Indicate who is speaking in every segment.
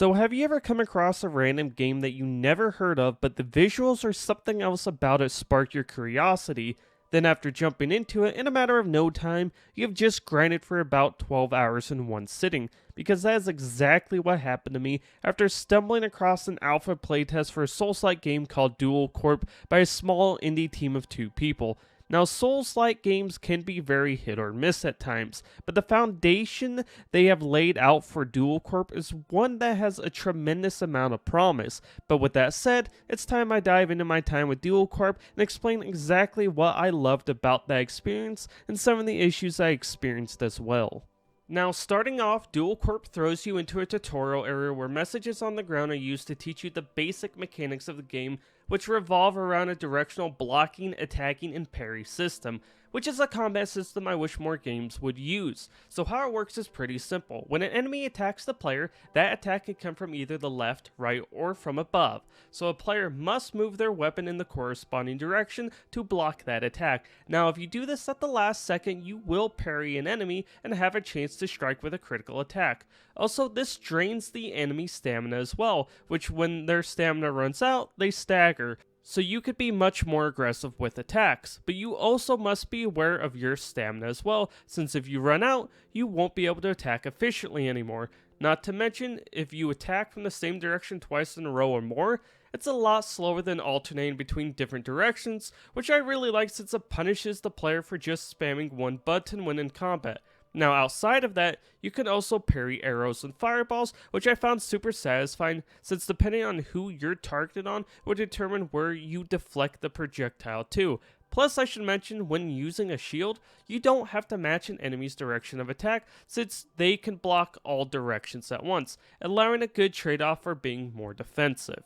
Speaker 1: So have you ever come across a random game that you never heard of, but the visuals or something else about it sparked your curiosity? Then after jumping into it, in a matter of no time, you have just grinded for about 12 hours in one sitting, because that is exactly what happened to me after stumbling across an alpha playtest for a Souls-like game called Duel Corp by a small indie team of 2 people. Now, Souls-like games can be very hit or miss at times, but the foundation they have laid out for Duel Corp is one that has a tremendous amount of promise. But with that said, it's time I dive into my time with Duel Corp and explain exactly what I loved about that experience and some of the issues I experienced as well. Now, starting off, Duel Corp throws you into a tutorial area where messages on the ground are used to teach you the basic mechanics of the game, which revolve around a directional blocking, attacking, and parry system, which is a combat system I wish more games would use. So how it works is pretty simple. When an enemy attacks the player, that attack can come from either the left, right, or from above. So a player must move their weapon in the corresponding direction to block that attack. Now if you do this at the last second, you will parry an enemy and have a chance to strike with a critical attack. Also, this drains the enemy's stamina as well, which when their stamina runs out, they stagger. So you could be much more aggressive with attacks, but you also must be aware of your stamina as well, since if you run out, you won't be able to attack efficiently anymore. Not to mention, if you attack from the same direction twice in a row or more, it's a lot slower than alternating between different directions, which I really like since it punishes the player for just spamming one button when in combat. Now outside of that, you can also parry arrows and fireballs, which I found super satisfying since depending on who you're targeted on would determine where you deflect the projectile to. Plus I should mention, when using a shield, you don't have to match an enemy's direction of attack since they can block all directions at once, allowing a good trade-off for being more defensive.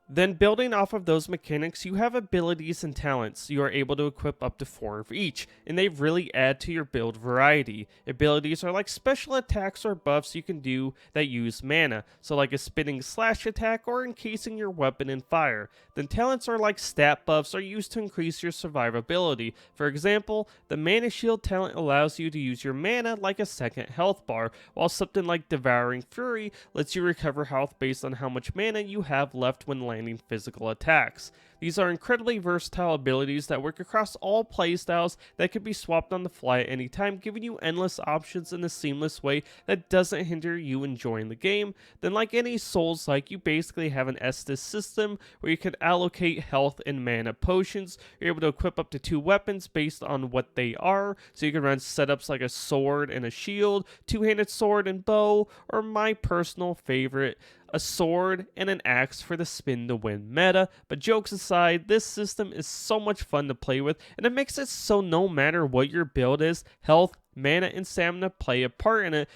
Speaker 1: Then building off of those mechanics, you have abilities and talents. You are able to equip up to 4 of each, and they really add to your build variety. Abilities are like special attacks or buffs you can do that use mana, so like a spinning slash attack or encasing your weapon in fire. Then talents are like stat buffs are used to increase your survivability. For example, the mana shield talent allows you to use your mana like a second health bar, while something like Devouring Fury lets you recover health based on how much mana you have left when landing physical attacks. These are incredibly versatile abilities that work across all playstyles that can be swapped on the fly at any time, giving you endless options in a seamless way that doesn't hinder you enjoying the game. Then like any Souls-like, you basically have an Estus system where you can allocate health and mana potions. You're able to equip up to 2 weapons based on what they are, so you can run setups like a sword and a shield, two-handed sword and bow, or my personal favorite, a sword and an axe for the spin to win meta. But jokes aside, this system is so much fun to play with, and it makes it so no matter what your build is, health, mana, and stamina play a part in it,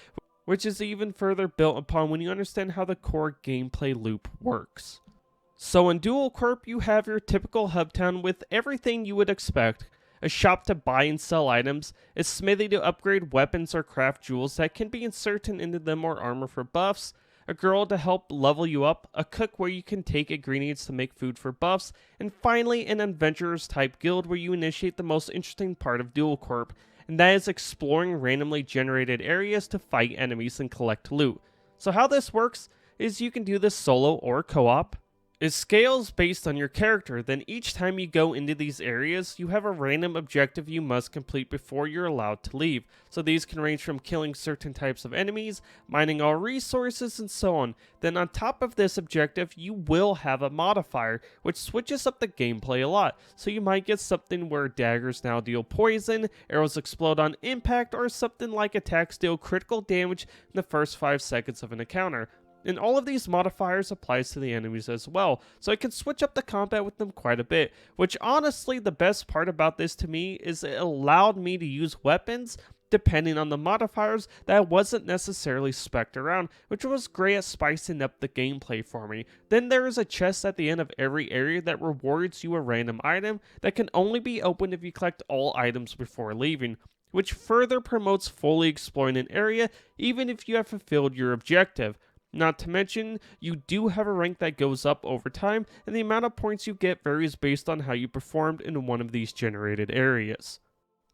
Speaker 1: which is even further built upon when you understand how the core gameplay loop works. So in Duel Corp, you have your typical hub town with everything you would expect. A shop to buy and sell items, a smithy to upgrade weapons or craft jewels that can be inserted into them or armor for buffs, a girl to help level you up, a cook where you can take ingredients to make food for buffs, and finally an adventurers type guild where you initiate the most interesting part of Duel Corp, and that is exploring randomly generated areas to fight enemies and collect loot. So how this works is you can do this solo or co-op. It scales based on your character, then each time you go into these areas, you have a random objective you must complete before you're allowed to leave. So these can range from killing certain types of enemies, mining all resources, and so on. Then on top of this objective, you will have a modifier, which switches up the gameplay a lot. So you might get something where daggers now deal poison, arrows explode on impact, or something like attacks deal critical damage in the first 5 seconds of an encounter. And all of these modifiers applies to the enemies as well, so I can switch up the combat with them quite a bit, which honestly the best part about this to me is it allowed me to use weapons depending on the modifiers that I wasn't necessarily spec'd around, which was great at spicing up the gameplay for me. Then there is a chest at the end of every area that rewards you a random item that can only be opened if you collect all items before leaving, which further promotes fully exploring an area even if you have fulfilled your objective. Not to mention, you do have a rank that goes up over time, and the amount of points you get varies based on how you performed in one of these generated areas.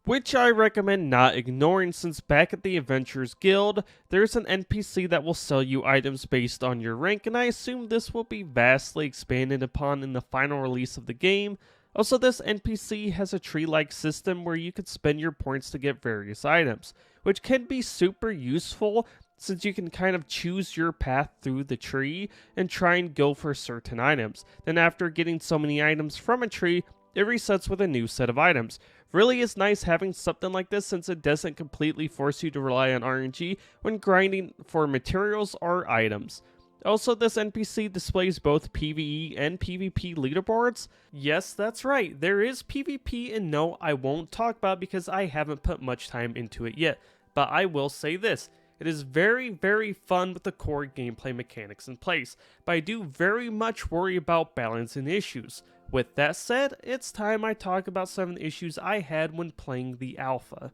Speaker 1: which I recommend not ignoring, since back at the Adventurers Guild, there's an NPC that will sell you items based on your rank, and I assume this will be vastly expanded upon in the final release of the game. Also, this NPC has a tree-like system where you can spend your points to get various items, which can be super useful since you can kind of choose your path through the tree and try and go for certain items. Then after getting so many items from a tree, it resets with a new set of items. Really is nice having something like this since it doesn't completely force you to rely on RNG when grinding for materials or items. Also, this NPC displays both PvE and PvP leaderboards. Yes, that's right, there is PvP, and no, I won't talk about it because I haven't put much time into it yet. But I will say this, it is very, very fun with the core gameplay mechanics in place, but I do very much worry about balancing issues. With that said, it's time I talk about some of the issues I had when playing the alpha.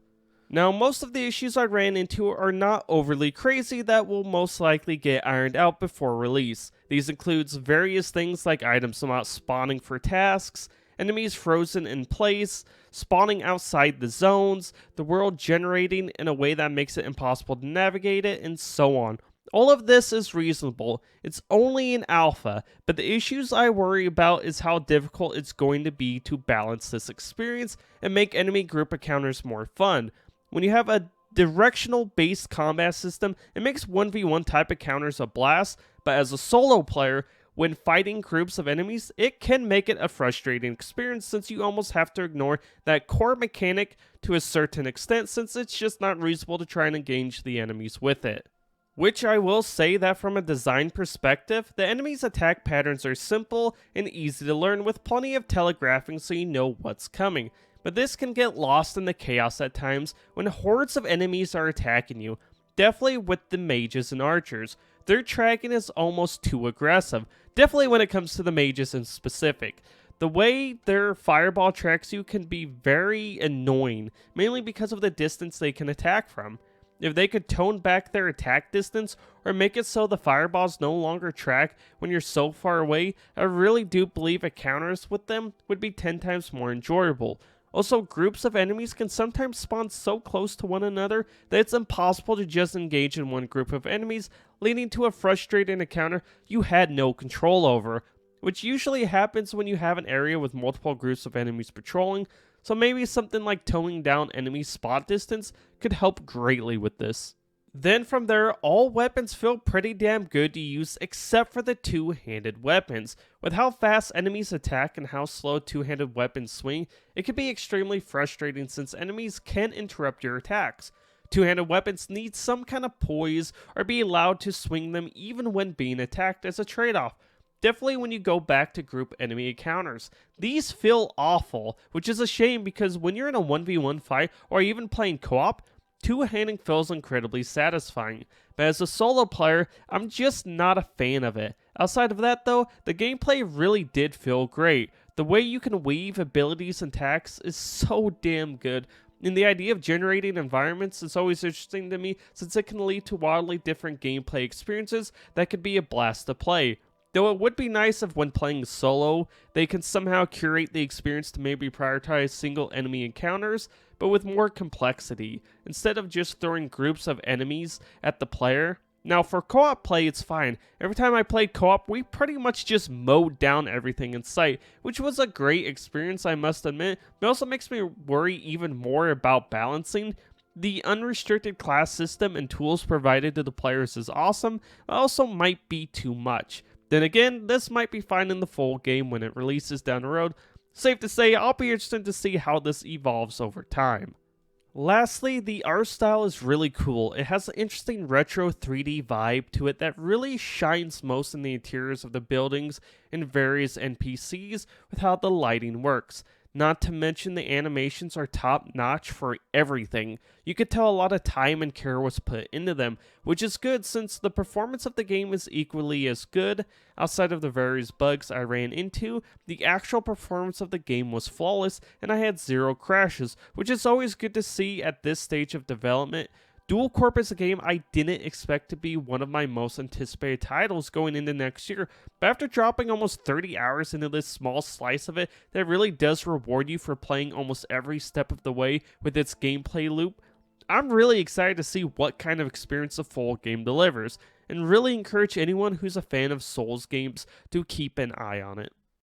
Speaker 1: Now, most of the issues I ran into are not overly crazy that will most likely get ironed out before release. These includes various things like items not spawning for tasks, enemies frozen in place, spawning outside the zones, the world generating in a way that makes it impossible to navigate it, and so on. All of this is reasonable. It's only an alpha, but the issues I worry about is how difficult it's going to be to balance this experience and make enemy group encounters more fun. When you have a directional based combat system, it makes 1v1 type encounters a blast, but as a solo player, when fighting groups of enemies, it can make it a frustrating experience since you almost have to ignore that core mechanic to a certain extent since it's just not reasonable to try and engage the enemies with it. Which I will say that from a design perspective, the enemies' attack patterns are simple and easy to learn with plenty of telegraphing so you know what's coming. But this can get lost in the chaos at times when hordes of enemies are attacking you, definitely with the mages and archers. Their tracking is almost too aggressive, definitely when it comes to the mages in specific. The way their fireball tracks you can be very annoying, mainly because of the distance they can attack from. If they could tone back their attack distance or make it so the fireballs no longer track when you're so far away, I really do believe encounters with them would be 10 times more enjoyable. Also, groups of enemies can sometimes spawn so close to one another that it's impossible to just engage in one group of enemies, leading to a frustrating encounter you had no control over, which usually happens when you have an area with multiple groups of enemies patrolling, so maybe something like toning down enemy spot distance could help greatly with this. Then from there, all weapons feel pretty damn good to use except for the two-handed weapons. With how fast enemies attack and how slow two-handed weapons swing, it can be extremely frustrating since enemies can interrupt your attacks. Two-handed weapons need some kind of poise or be allowed to swing them even when being attacked as a trade-off. Definitely when you go back to group enemy encounters. These feel awful, which is a shame because when you're in a 1v1 fight or even playing co-op, two-handing feels incredibly satisfying, but as a solo player, I'm just not a fan of it. Outside of that though, the gameplay really did feel great. The way you can weave abilities and attacks is so damn good, and the idea of generating environments is always interesting to me since it can lead to wildly different gameplay experiences that could be a blast to play. Though it would be nice if when playing solo, they can somehow curate the experience to maybe prioritize single enemy encounters, but with more complexity, instead of just throwing groups of enemies at the player. Now for co-op play it's fine. Every time I played co-op, we pretty much just mowed down everything in sight, which was a great experience I must admit, but also makes me worry even more about balancing. The unrestricted class system and tools provided to the players is awesome, but also might be too much. Then again, this might be fine in the full game when it releases down the road. Safe to say, I'll be interested to see how this evolves over time. Lastly, the art style is really cool. It has an interesting retro 3D vibe to it that really shines most in the interiors of the buildings and various NPCs with how the lighting works. Not to mention the animations are top notch for everything. You could tell a lot of time and care was put into them, which is good since the performance of the game is equally as good. Outside of the various bugs I ran into, the actual performance of the game was flawless and I had zero crashes, which is always good to see at this stage of development Duel Corp is a game I didn't expect to be one of my most anticipated titles going into next year, but after dropping almost 30 hours into this small slice of it that really does reward you for playing almost every step of the way with its gameplay loop, I'm really excited to see what kind of experience the full game delivers, and really encourage anyone who's a fan of Souls games to keep an eye on it.